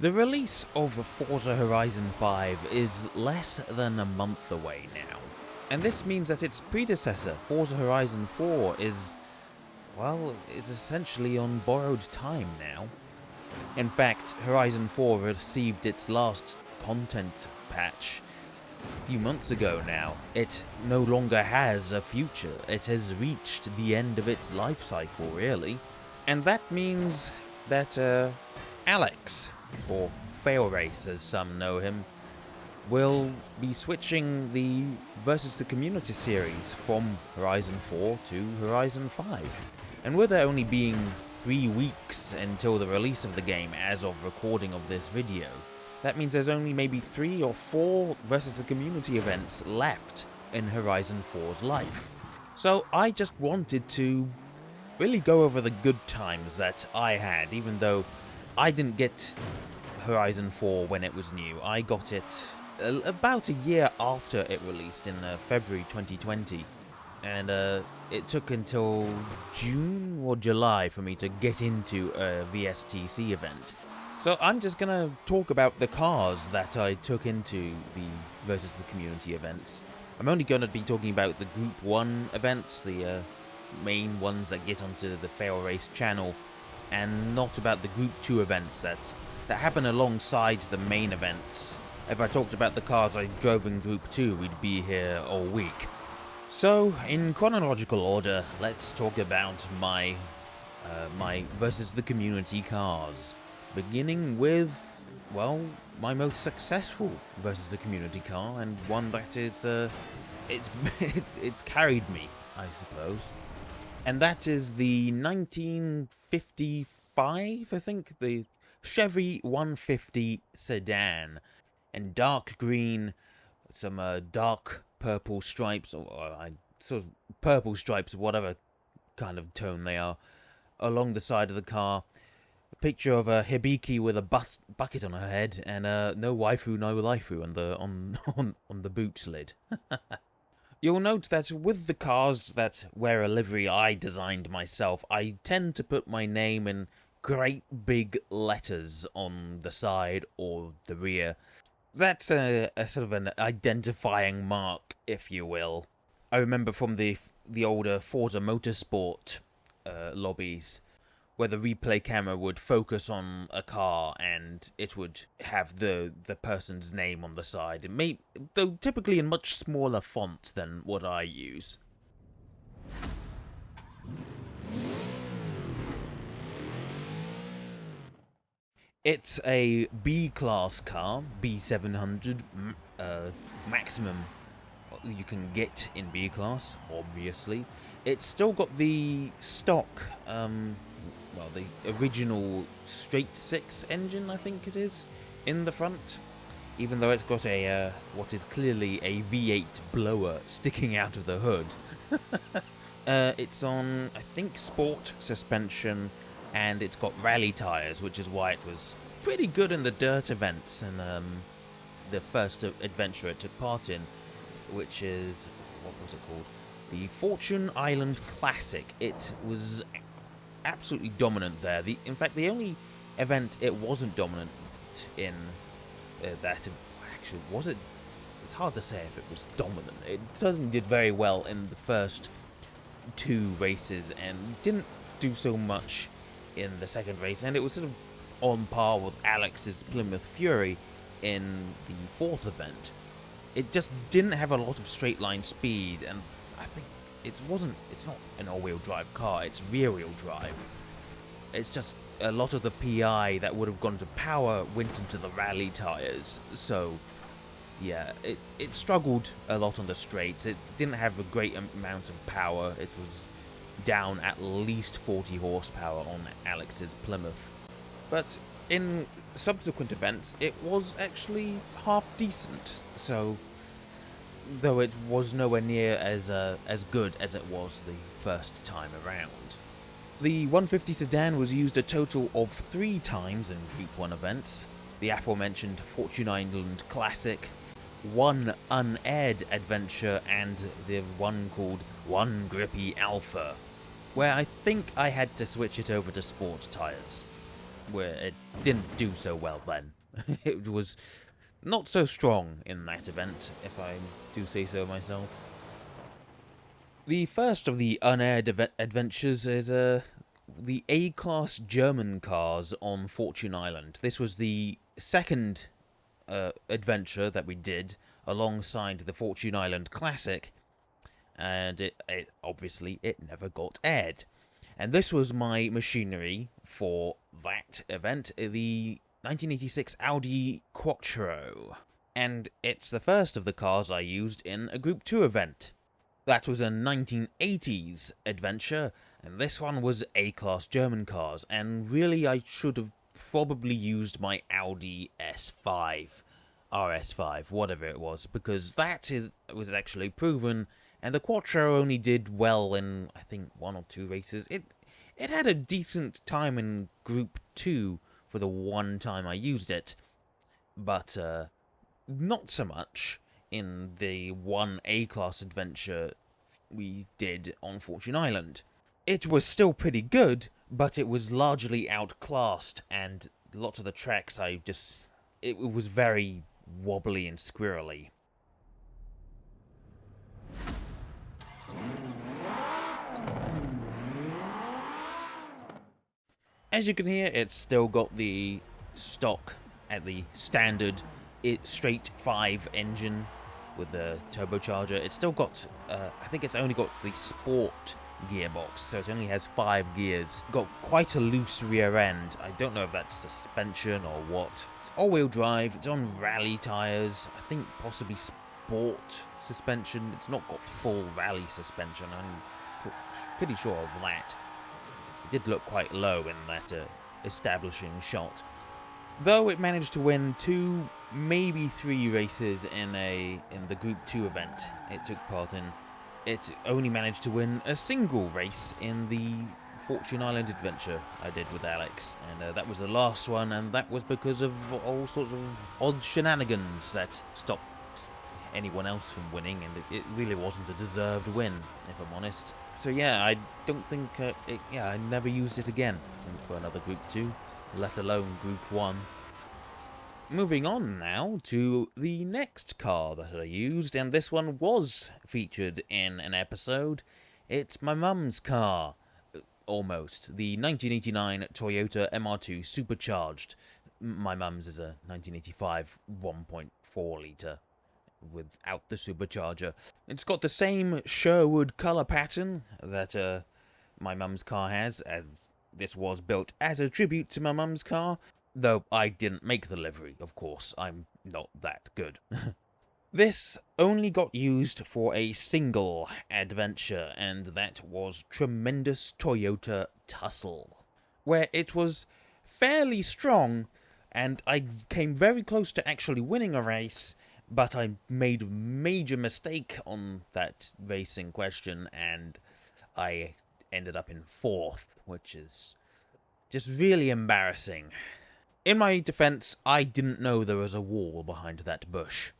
The release of Forza Horizon 5 is less than a month away now, and this means that its predecessor, Forza Horizon 4, is essentially on borrowed time now. In fact, Horizon 4 received its last content patch a few months ago now. It no longer has a future. It has reached the end of its life cycle, really. And that means that Alex, or Failrace as some know him, will be switching the Versus the Community series from Horizon 4 to Horizon 5. And with there only being 3 weeks until the release of the game as of recording of this video, that means there's only maybe 3 or 4 Versus the Community events left in Horizon 4's life. So I just wanted to really go over the good times that I had, even though I didn't get Horizon 4 when it was new. I got it about a year after it released in February 2020, and it took until June or July for me to get into a VSTC event. So I'm just gonna talk about the cars that I took into the Versus the Community events. I'm only gonna be talking about the Group 1 events, the main ones that get onto the Failrace channel, and not about the Group 2 events that happen alongside the main events. If I talked about the cars I drove in Group 2, we'd be here all week. So, in chronological order, let's talk about my Versus the Community cars. Beginning with, well, my most successful Versus the Community car, and one that is, it's carried me, I suppose. And that is the 1955, I think, the Chevy 150 sedan, in dark green, some dark purple stripes, or sort of purple stripes, whatever kind of tone they are, along the side of the car. A picture of a Hibiki with a bucket on her head, and no waifu, no lifu on the boot lid. You'll note that with the cars that wear a livery I designed myself, I tend to put my name in great big letters on the side or the rear. That's a sort of an identifying mark, if you will. I remember from the older Forza Motorsport lobbies, where the replay camera would focus on a car and it would have the person's name on the side, though typically in much smaller font than what I use. It's a B-class car, B700, maximum you can get in B-class, obviously. It's still got the stock, the original straight 6 engine, I think it is, in the front, even though it's got a, what is clearly a V8 blower sticking out of the hood. It's on, I think, sport suspension, and it's got rally tyres, which is why it was pretty good in the dirt events and the first adventure it took part in, which is, what was it called? The Fortune Island Classic. It was absolutely dominant there. In fact, the only event it wasn't dominant in, actually, was it? It's hard to say if it was dominant. It certainly did very well in the first 2 races and didn't do so much in the second race, and it was sort of on par with Alex's Plymouth Fury in the 4th event. It just didn't have a lot of straight line speed, and I think it's not an all-wheel drive car, it's rear-wheel drive. It's just a lot of the PI that would have gone to power went into the rally tires, so yeah, it struggled a lot on the straights. It didn't have a great amount of power. It was down at least 40 horsepower on Alex's Plymouth. But in subsequent events, it was actually half decent, so though it was nowhere near as good as it was the first time around. The 150 sedan was used a total of 3 times in Group 1 events, the aforementioned Fortune Island Classic, one unaired adventure, and the one called One Grippy Alpha, where I think I had to switch it over to sport tyres. where it didn't do so well then. It was not so strong in that event, if I do say so myself. The first of the unaired adventures is the A-Class German cars on Fortune Island. This was the second adventure that we did alongside the Fortune Island Classic, and it obviously it never got aired. And this was my machinery for that event, the 1986 Audi Quattro. And it's the first of the cars I used in a Group 2 event. That was a 1980s adventure, and this one was A-Class German cars, and really I should have probably used my Audi S5, RS5, whatever it was, because was actually proven, and the Quattro only did well in, I think, 1 or 2 races. It had a decent time in Group 2 for the one time I used it, but not so much in the one A-Class adventure we did on Fortune Island. It was still pretty good, but it was largely outclassed, and lots of the tracks it was very wobbly and squirrely. As you can hear, it's still got the stock at the standard straight 5 engine with the turbocharger. It's still got, I think it's only got the sport gearbox, so it only has 5 gears. Got quite a loose rear end. I don't know if that's suspension or what. It's all-wheel drive, it's on rally tyres, I think possibly sport suspension. It's not got full rally suspension, I'm pretty sure of that. It did look quite low in that establishing shot. Though it managed to win 2, maybe 3 races in the Group 2 event it took part in, it only managed to win a single race in the Fortune Island adventure I did with Alex, and that was the last one, and that was because of all sorts of odd shenanigans that stopped anyone else from winning, and it really wasn't a deserved win, if I'm honest. So yeah, I don't think, I never used it again for another Group 2. Let alone Group 1. Moving on now to the next car that I used, and this one was featured in an episode. It's my mum's car, almost. The 1989 Toyota MR2 Supercharged. My mum's is a 1985 1.4 litre without the supercharger. It's got the same Sherwood colour pattern that my mum's car has, as this was built as a tribute to my mum's car, though I didn't make the livery, of course. I'm not that good. This only got used for a single adventure, and that was Tremendous Toyota Tussle, where it was fairly strong, and I came very close to actually winning a race, but I made a major mistake on that race in question, and I ended up in 4th, which is just really embarrassing. In my defense, I didn't know there was a wall behind that bush.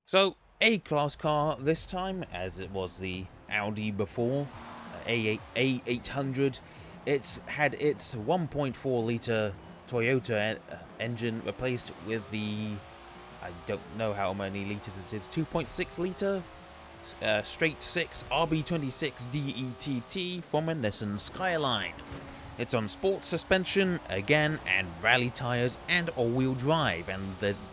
So, A-Class car this time, as it was the Audi before, A800. It's had its 1.4 litre Toyota engine replaced with the, I don't know how many litres this is, 2.6 litre straight 6 RB26 DETT from a Nissan Skyline. It's on sport suspension again, and rally tyres and all-wheel drive, and there's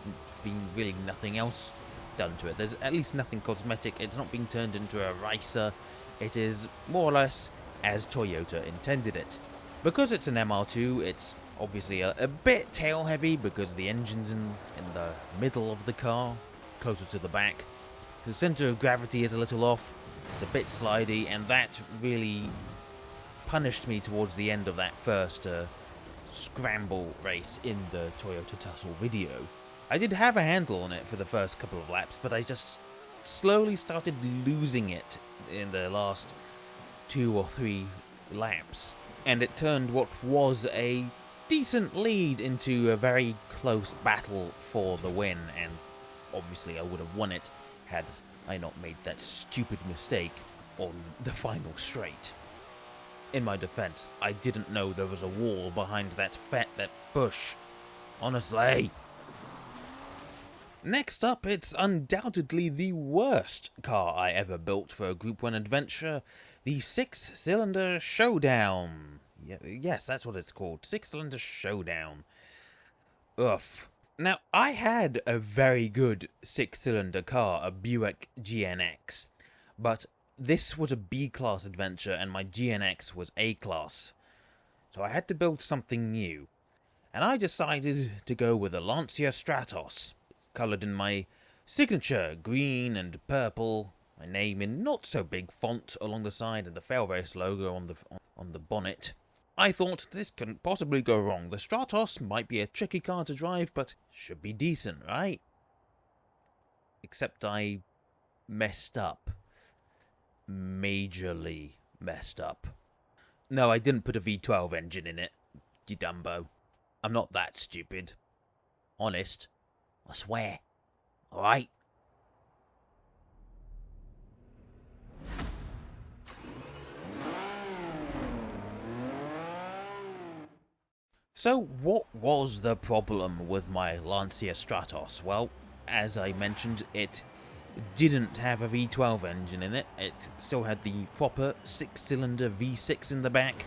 been really nothing else done to it. There's at least nothing cosmetic. It's not being turned into a racer. It is more or less as Toyota intended it. Because it's an MR2, it's obviously a bit tail heavy because the engine's in the middle of the car, closer to the back. The center of gravity is a little off, it's a bit slidey, and that really punished me towards the end of that first scramble race in the Toyota Tussle video. I did have a handle on it for the first couple of laps, but I just slowly started losing it in the last 2 or 3 laps, and it turned what was a decent lead into a very close battle for the win, and obviously I would have won it had I not made that stupid mistake on the final straight. In my defense, I didn't know there was a wall behind that bush. Honestly. Next up, it's undoubtedly the worst car I ever built for a Group 1 adventure, the 6-cylinder Showdown. Yes, that's what it's called, 6-cylinder Showdown. Ugh. Now, I had a very good 6-cylinder car, a Buick GNX, but this was a B-class adventure and my GNX was A-class, so I had to build something new. And I decided to go with a Lancia Stratos, coloured in my signature green and purple, my name in not so big font along the side and the Failrace logo on the bonnet. I thought this couldn't possibly go wrong. The Stratos might be a tricky car to drive, but should be decent, right? Except I messed up. Majorly messed up. No, I didn't put a V12 engine in it, you dumbo. I'm not that stupid. Honest. I swear. Alright? So, what was the problem with my Lancia Stratos? Well, as I mentioned, it didn't have a V12 engine in it. It still had the proper 6-cylinder V6 in the back.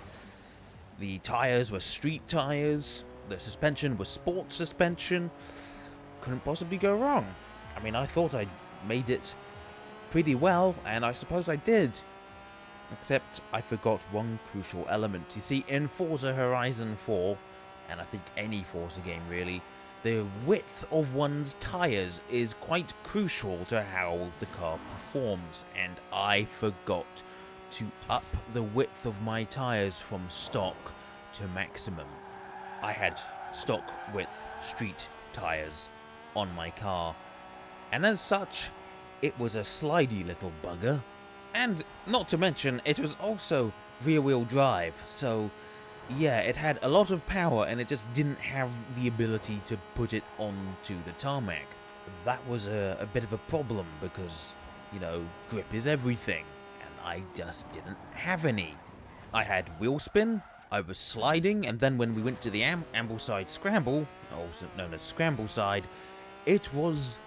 The tyres were street tyres. The suspension was sport suspension. Couldn't possibly go wrong. I mean, I thought I made it pretty well, and I suppose I did. Except I forgot one crucial element. You see, in Forza Horizon 4, and I think any Forza game really, the width of one's tyres is quite crucial to how the car performs, and I forgot to up the width of my tyres from stock to maximum. I had stock width street tyres on my car, and as such, it was a slidey little bugger. And not to mention, it was also rear-wheel drive, so yeah, it had a lot of power and it just didn't have the ability to put it onto the tarmac. That was a bit of a problem because, you know, grip is everything, and I just didn't have any. I had wheel spin, I was sliding, and then when we went to the Ambleside Scramble, also known as Scramble Side, it was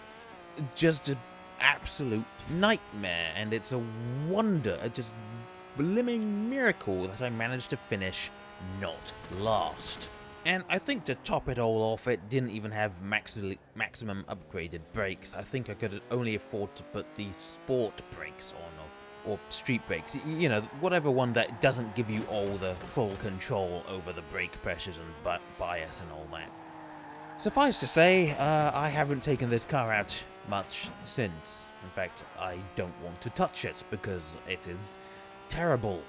just an absolute nightmare, and it's a wonder, a just blimmin' miracle that I managed to finish not last. And I think to top it all off, it didn't even have maximum upgraded brakes. I think I could only afford to put the sport brakes on, or street brakes. You know, whatever one that doesn't give you all the full control over the brake pressures and bias and all that. Suffice to say, I haven't taken this car out much since. In fact, I don't want to touch it because it is terrible.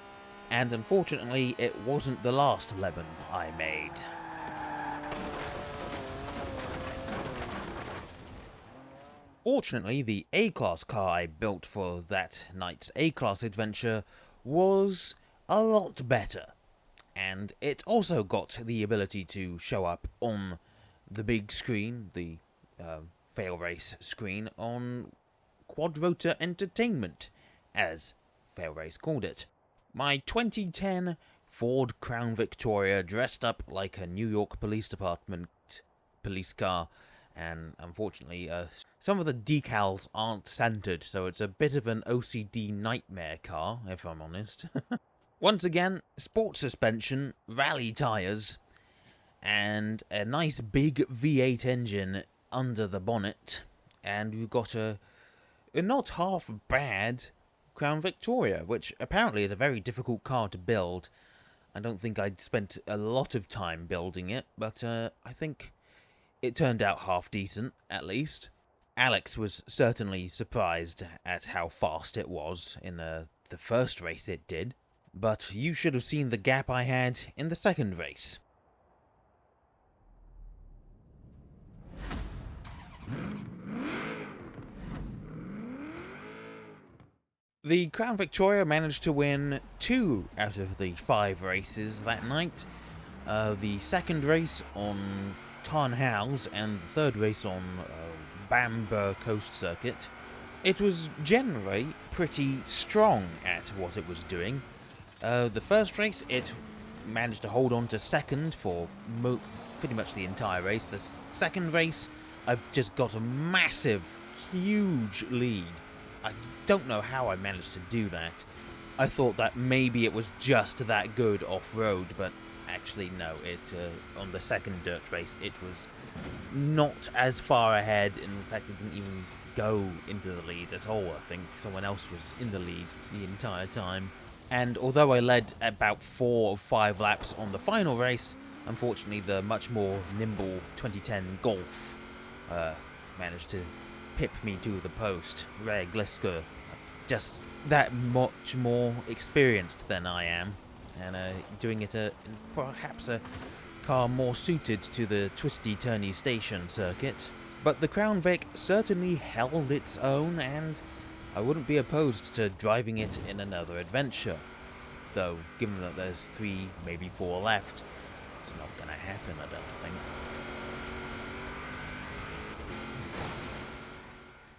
And unfortunately, it wasn't the last lemon I made. Fortunately, the A-Class car I built for that night's A-Class adventure was a lot better. And it also got the ability to show up on the big screen, the Failrace screen, on Quad Rotor Entertainment, as Failrace called it. My 2010 Ford Crown Victoria dressed up like a New York Police Department police car, and unfortunately some of the decals aren't centered, so it's a bit of an OCD nightmare car, if I'm honest. Once again, sport suspension, rally tyres, and a nice big V8 engine under the bonnet, and you've got a not half bad Crown Victoria, which apparently is a very difficult car to build. I don't think I'd spent a lot of time building it, but I think it turned out half decent, at least. Alex was certainly surprised at how fast it was in the first race it did, but you should have seen the gap I had in the second race. The Crown Victoria managed to win 2 out of the 5 races that night. The second race on Tarnhouse and the third race on Bamber Coast Circuit. It was generally pretty strong at what it was doing. The first race, it managed to hold on to second for pretty much the entire race. The second race, I just got a massive, huge lead. I don't know how I managed to do that. I thought that maybe it was just that good off-road, but actually no. On the second dirt race, it was not as far ahead. In fact, it didn't even go into the lead at all. I think someone else was in the lead the entire time. And although I led about 4 or 5 laps on the final race, unfortunately the much more nimble 2010 Golf managed to pip me to the post. Ray Glisker, just that much more experienced than I am, and doing it in perhaps a car more suited to the twisty-turny station circuit. But the Crown Vic certainly held its own, and I wouldn't be opposed to driving it in another adventure. Though, given that there's 3, maybe 4 left, it's not going to happen, I don't think.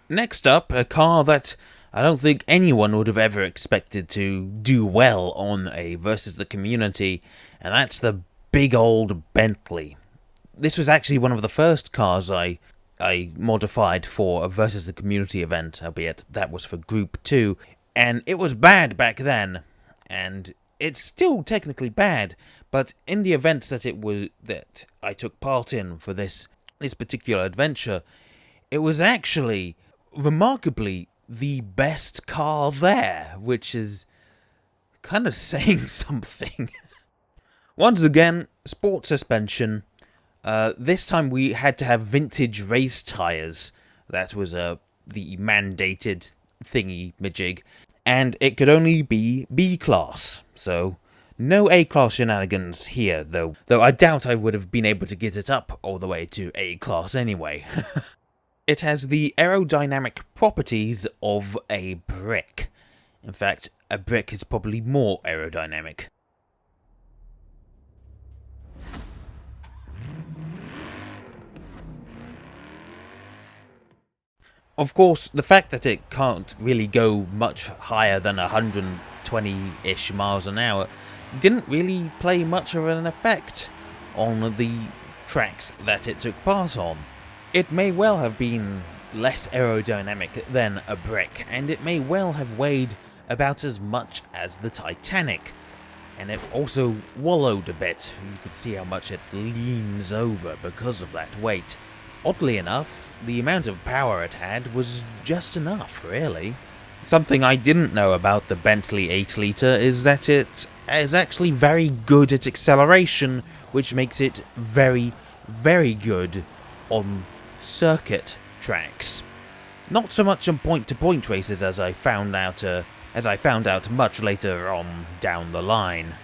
Next up, a car that I don't think anyone would have ever expected to do well on a Versus the Community, and that's the big old Bentley. This was actually one of the first cars I modified for a Versus the Community event, albeit that was for Group 2, and it was bad back then, and it's still technically bad, but in the events that I took part in for this particular adventure, it was actually remarkably the best car there, which is kind of saying something. Once again, sport suspension. This time we had to have vintage race tyres. That was the mandated thingy-majig. And it could only be B-class. So, no A-class shenanigans here, though. Though I doubt I would have been able to get it up all the way to A-class anyway. It has the aerodynamic properties of a brick. In fact, a brick is probably more aerodynamic. Of course, the fact that it can't really go much higher than 120-ish miles an hour didn't really play much of an effect on the tracks that it took part on. It may well have been less aerodynamic than a brick, and it may well have weighed about as much as the Titanic. And it also wallowed a bit. You could see how much it leans over because of that weight. Oddly enough, the amount of power it had was just enough, really. Something I didn't know about the Bentley 8-litre is that it is actually very good at acceleration, which makes it very, very good on circuit tracks. Not so much on point-to-point races as I found out much later on down the line.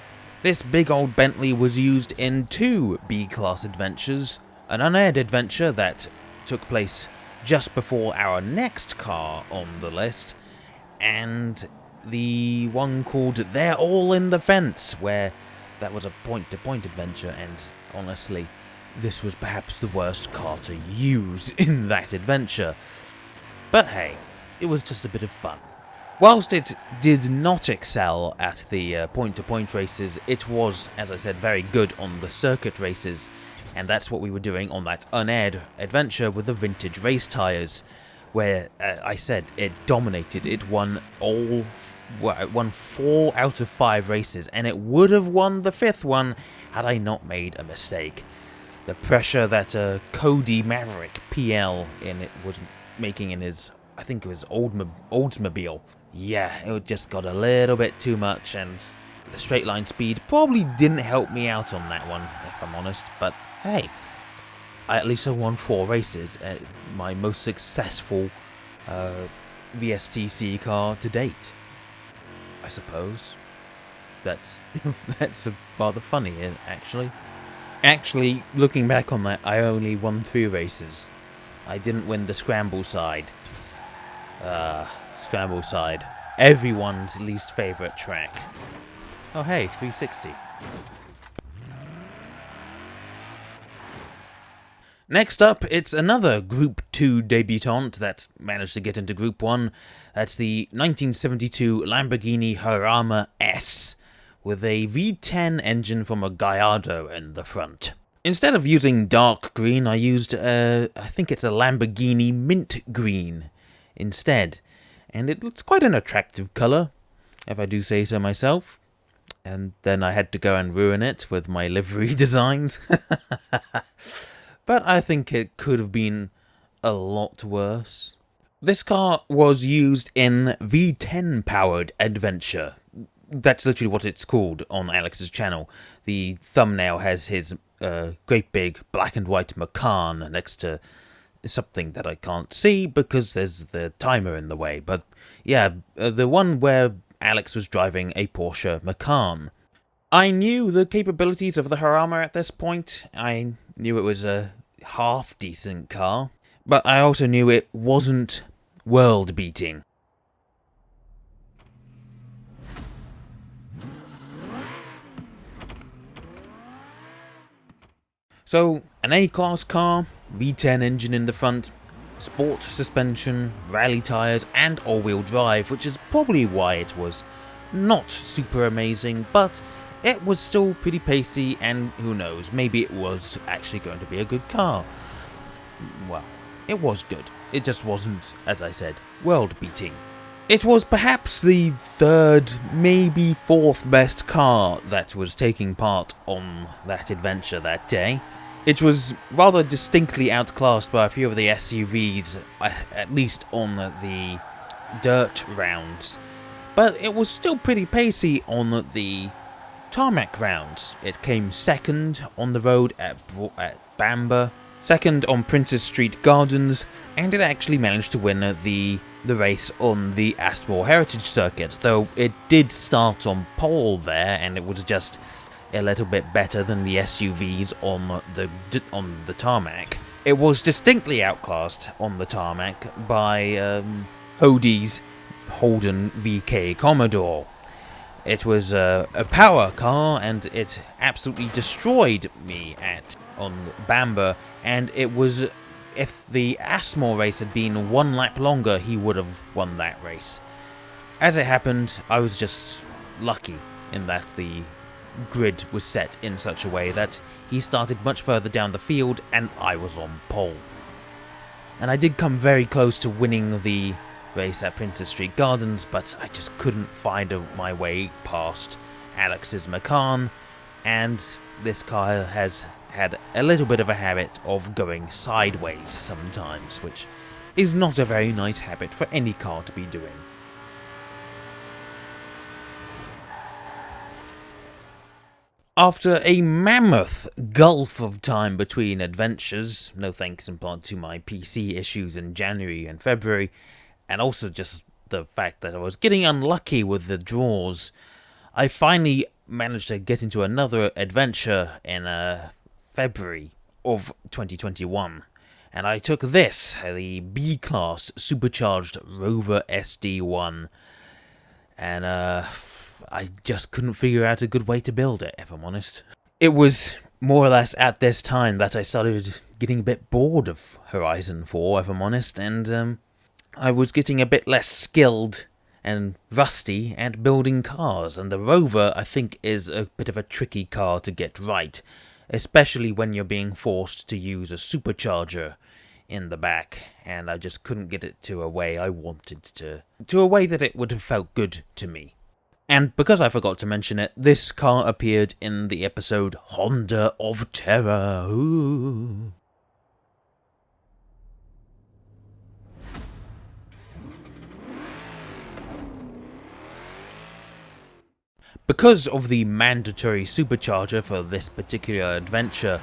This big old Bentley was used in 2 B-class adventures, an unaired adventure that took place just before our next car on the list, and the one called They're All in the Fence, where that was a point-to-point adventure, and honestly, this was perhaps the worst car to use in that adventure. But hey, it was just a bit of fun. Whilst it did not excel at the point-to-point races, it was, as I said, very good on the circuit races, and that's what we were doing on that unaired adventure with the vintage race tyres, where, I said, it dominated. It won 4 out of 5 races, and it would have won the 5th one had I not made a mistake. The pressure that Cody Maverick PL was making in his, I think it was Oldsmobile. Yeah, it just got a little bit too much, and the straight line speed probably didn't help me out on that one, if I'm honest. But hey, at least I won 4 races at my most successful VSTC car to date, I suppose. That's rather funny, actually. Actually, looking back on that, I only won 3 races. I didn't win the Scramble side. Scramble side. Everyone's least favourite track. Oh hey, 360. Next up, it's another Group 2 debutant that managed to get into Group 1. That's the 1972 Lamborghini Hurricane S, with a V10 engine from a Gallardo in the front. Instead of using dark green, I used, I think it's a Lamborghini mint green instead. And it's quite an attractive colour, if I do say so myself. And then I had to go and ruin it with my livery designs. But I think it could have been a lot worse. This car was used in V10 powered adventure. That's literally what it's called on Alex's channel. The thumbnail has his great big black and white Macan next to something that I can't see because there's the timer in the way. But yeah, the one where Alex was driving a Porsche Macan. I knew the capabilities of the Hurricane at this point. I knew it was a half-decent car, but I also knew it wasn't world-beating. So, an A-class car, V10 engine in the front, sport suspension, rally tyres, and all-wheel drive, which is probably why it was not super amazing, but it was still pretty pacey, and who knows, maybe it was actually going to be a good car. Well, it was good. It just wasn't, as I said, world-beating. It was perhaps the third, maybe fourth best car that was taking part on that adventure that day. It was rather distinctly outclassed by a few of the SUVs, at least on the dirt rounds, but it was still pretty pacey on the tarmac rounds. It came second on the road at Bamber, second on Princess Street Gardens, and it actually managed to win the race on the Astmore Heritage Circuit, though it did start on pole there, and it was just a little bit better than the SUVs on the tarmac. It was distinctly outclassed on the tarmac by Hodie's Holden VK Commodore. It was a power car, and it absolutely destroyed me on Bamber, and it was, if the Astmore race had been one lap longer, he would have won that race. As it happened, I was just lucky in that the grid was set in such a way that he started much further down the field, and I was on pole. And I did come very close to winning the race at Princess Street Gardens, but I just couldn't find my way past Alex's Macan, and this car has had a little bit of a habit of going sideways sometimes, which is not a very nice habit for any car to be doing. After a mammoth gulf of time between adventures, no thanks in part to my PC issues in January and February, and also just the fact that I was getting unlucky with the draws, I finally managed to get into another adventure in February of 2021. And I took this, the B-Class Supercharged Rover SD1. And I just couldn't figure out a good way to build it, if I'm honest. It was more or less at this time that I started getting a bit bored of Horizon 4, if I'm honest, and I was getting a bit less skilled and rusty at building cars, and the Rover, I think, is a bit of a tricky car to get right, especially when you're being forced to use a supercharger in the back, and I just couldn't get it to a way I wanted to a way that it would have felt good to me. And because I forgot to mention it, this car appeared in the episode Honda of Terror. Ooh. Because of the mandatory supercharger for this particular adventure,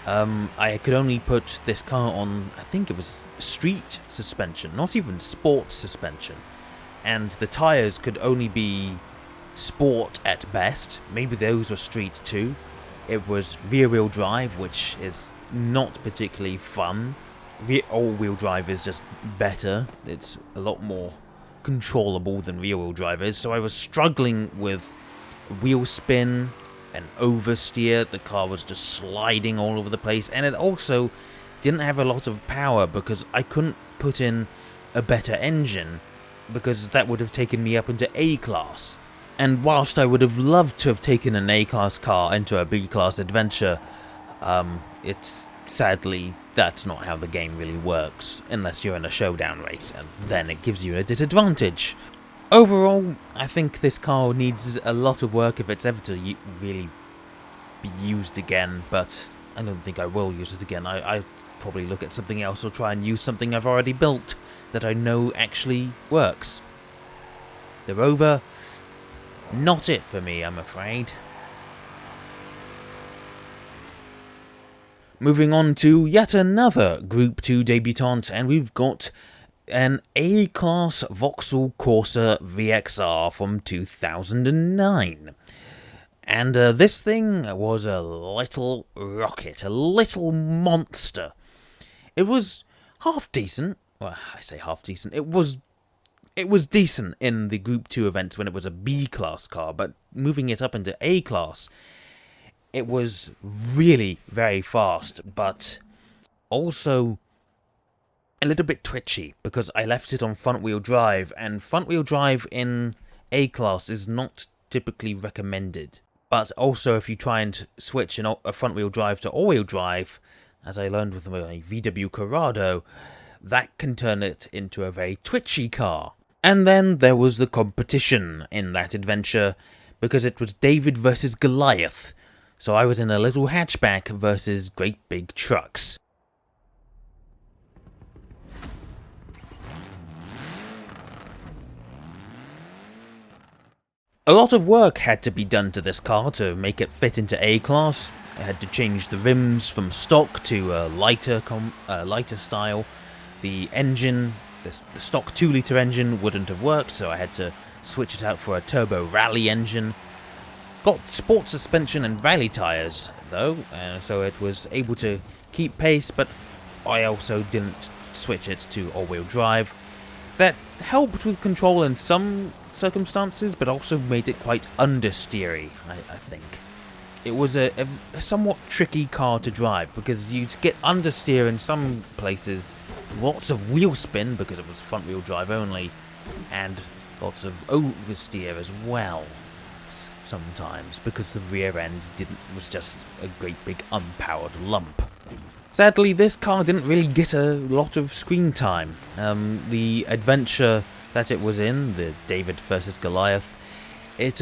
I could only put this car on, I think it was street suspension, not even sport suspension. And the tyres could only be sport at best, maybe those were street too. It was rear-wheel drive, which is not particularly fun. All-wheel drive is just better, it's a lot more controllable than rear-wheel drive is, so I was struggling with wheel spin and oversteer. The car was just sliding all over the place, and it also didn't have a lot of power because I couldn't put in a better engine, because that would have taken me up into A-Class. And whilst I would have loved to have taken an A-Class car into a B-Class adventure, it's sadly, that's not how the game really works, unless you're in a showdown race, and then it gives you a disadvantage. Overall, I think this car needs a lot of work if it's ever to really be used again, but I don't think I will use it again. I probably look at something else or try and use something I've already built that I know actually works. The Rover, not it for me, I'm afraid. Moving on to yet another Group 2 debutante, and we've got an A-Class Vauxhall Corsa VXR from 2009. And this thing was a little rocket, a little monster. It was half decent. Well, I say half decent. It was decent in the Group 2 events when it was a B-Class car, but moving it up into A-Class, it was really very fast, but also a little bit twitchy, because I left it on front-wheel drive, and front-wheel drive in A-Class is not typically recommended. But also, if you try and switch a front-wheel drive to all-wheel drive, as I learned with my VW Corrado, that can turn it into a very twitchy car. And then there was the competition in that adventure, because it was David versus Goliath. So I was in a little hatchback versus great big trucks. A lot of work had to be done to this car to make it fit into A-Class. I had to change the rims from stock to a lighter style. The engine, the stock 2-litre engine wouldn't have worked, so I had to switch it out for a turbo rally engine. Got sport suspension and rally tyres though, so it was able to keep pace, but I also didn't switch it to all-wheel drive. That helped with control in some circumstances, but also made it quite understeery, I think. It was a somewhat tricky car to drive, because you'd get understeer in some places, lots of wheel spin because it was front-wheel drive only, and lots of oversteer as well. Sometimes, because the rear end was just a great big unpowered lump. Sadly, this car didn't really get a lot of screen time. The adventure that it was in, the David versus Goliath, it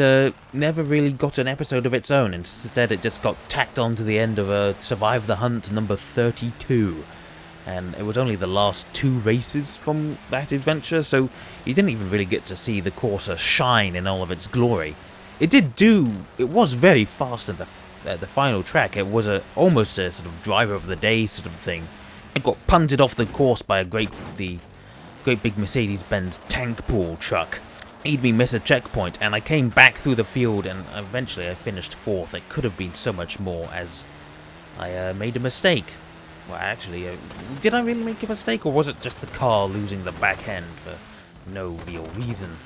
never really got an episode of its own. Instead, it just got tacked on to the end of Survive the Hunt number 32. And it was only the last 2 races from that adventure, so you didn't even really get to see the Corsa shine in all of its glory. It was very fast at the final track. It was almost a sort of driver of the day sort of thing. It got punted off the course by the great big Mercedes-Benz tank pool truck. Made me miss a checkpoint, and I came back through the field, and eventually I finished 4th. It could have been so much more, as I made a mistake. Well, actually, did I really make a mistake, or was it just the car losing the back end for no real reason?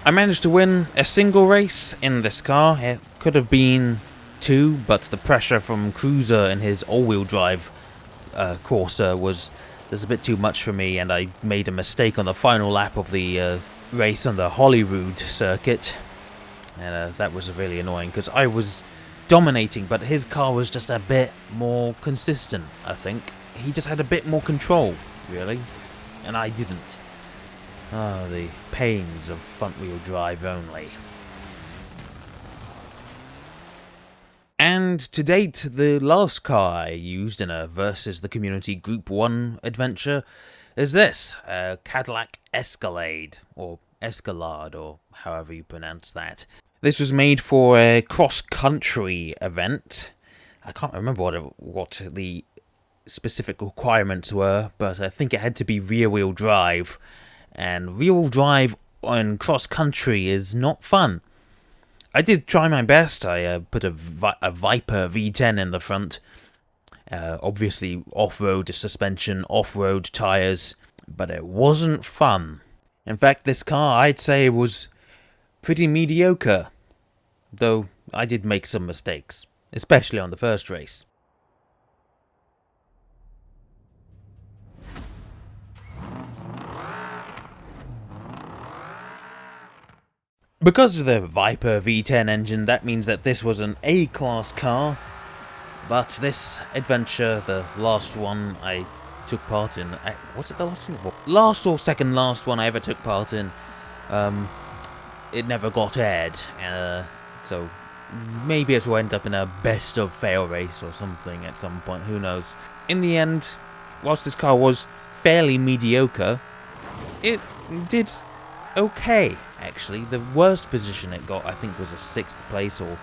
I managed to win a single race in this car. It could have been 2, but the pressure from Cruiser and his all-wheel drive Corsa was just a bit too much for me, and I made a mistake on the final lap of the race on the Holyrood circuit, and that was really annoying, because I was dominating, but his car was just a bit more consistent, I think. He just had a bit more control, really, and I didn't. Ah, the pains of front-wheel drive only. And to date, the last car I used in a Versus the Community Group 1 adventure is this, a Cadillac Escalade, or Escalade, or however you pronounce that. This was made for a cross-country event. I can't remember what the specific requirements were, but I think it had to be rear-wheel drive. And rear-wheel drive on cross-country is not fun. I did try my best. I put a Viper V10 in the front. Obviously off-road suspension, off-road tyres, but it wasn't fun. In fact, this car, I'd say, was pretty mediocre, though I did make some mistakes, especially on the first race. Because of the Viper V10 engine, that means that this was an A-class car, but this adventure, the last one I took part in, was it the last one? Last or second last one I ever took part in, it never got aired, so maybe it will end up in a best of Failrace or something at some point, who knows. In the end, whilst this car was fairly mediocre, it did okay, actually. The worst position it got, I think, was a 6th place or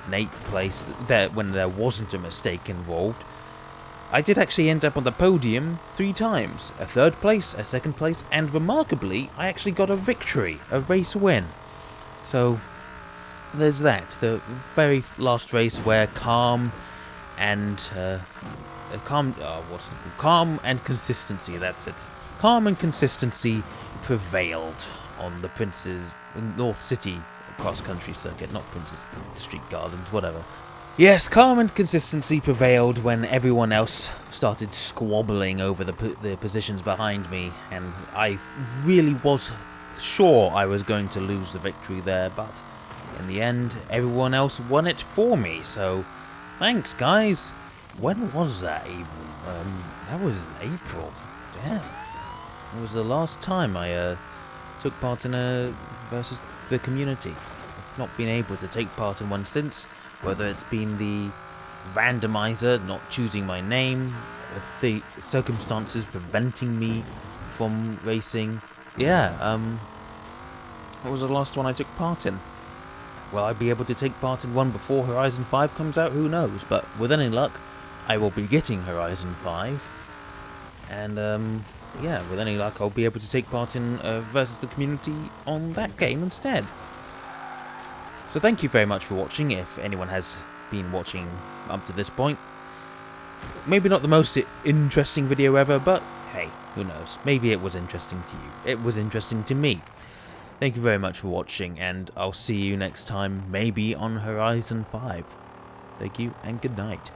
an 8th place, when there wasn't a mistake involved. I did actually end up on the podium 3 times. A 3rd place, a 2nd place, and remarkably, I actually got a victory, a race win. So, there's that. The very last race where calm and calm and consistency, that's it. Calm and consistency prevailed on the North City cross-country circuit, not Prince's Street Gardens, whatever. Yes, calm and consistency prevailed when everyone else started squabbling over the positions behind me, and I really was sure I was going to lose the victory there, but in the end, everyone else won it for me, so thanks, guys. When was that even? That was in April. Damn. It was the last time I took part in a versus the community. I've not been able to take part in one since, whether it's been the randomizer not choosing my name, the circumstances preventing me from racing. Yeah, what was the last one I took part in? Will I be able to take part in one before Horizon 5 comes out? Who knows, but with any luck, I will be getting Horizon 5, and yeah, with any luck, I'll be able to take part in versus the community on that game instead. So thank you very much for watching, if anyone has been watching up to this point. Maybe not the most interesting video ever, but hey, who knows, maybe it was interesting to you. It was interesting to me. Thank you very much for watching, and I'll see you next time, maybe on Horizon 5. Thank you, and good night.